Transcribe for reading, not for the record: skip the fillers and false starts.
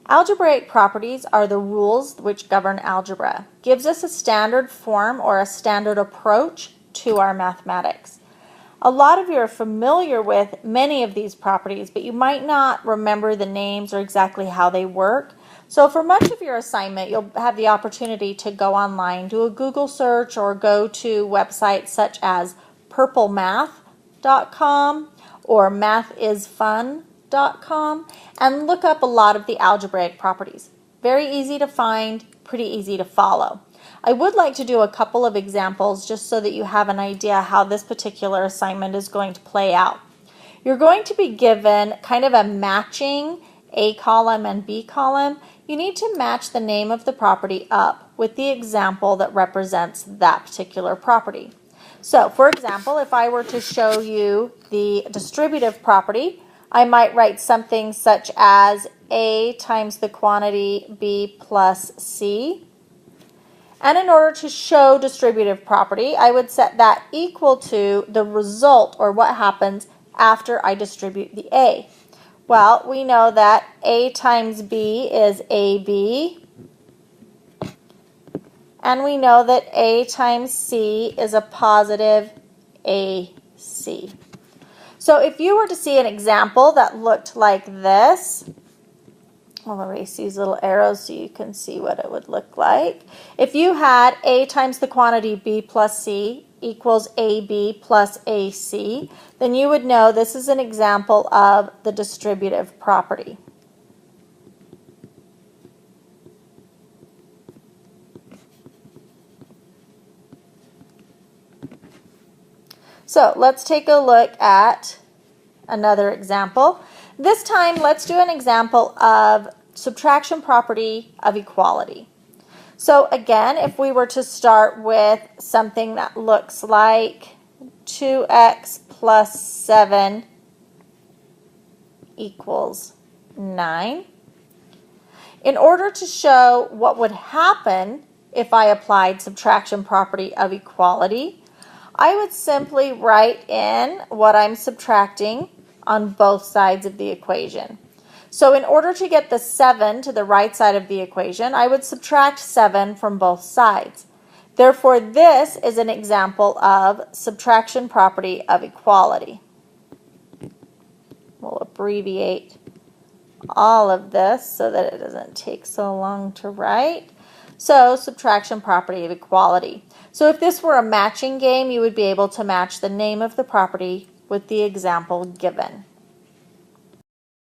Algebraic properties are the rules which govern algebra. Gives us a standard form or a standard approach to our mathematics. A lot of you are familiar with many of these properties, but you might not remember the names or exactly how they work. So for much of your assignment, you'll have the opportunity to go online, do a Google search, or go to websites such as purplemath.com or mathisfun.com and look up a lot of the algebraic properties. Very easy to find, pretty easy to follow. I would like to do a couple of examples just so that you have an idea how this particular assignment is going to play out. You're going to be given kind of a matching A column and B column. You need to match the name of the property up with the example that represents that particular property. So, for example, if I were to show you the distributive property, I might write something such as A times the quantity B plus C. And in order to show distributive property, I would set that equal to the result, or what happens after I distribute the A. Well, we know that A times B is AB, and we know that A times C is a positive AC. So if you were to see an example that looked like this, I'll erase these little arrows so you can see what it would look like. If you had A times the quantity B plus C equals AB plus AC, then you would know this is an example of the distributive property. So let's take a look at another example. This time, let's do an example of subtraction property of equality. So again, if we were to start with something that looks like 2x plus 7 equals 9. In order to show what would happen if I applied subtraction property of equality, I would simply write in what I'm subtracting on both sides of the equation. So in order to get the 7 to the right side of the equation, I would subtract 7 from both sides. Therefore, this is an example of subtraction property of equality. We'll abbreviate all of this so that it doesn't take so long to write. So, subtraction property of equality. So if this were a matching game, you would be able to match the name of the property with the example given.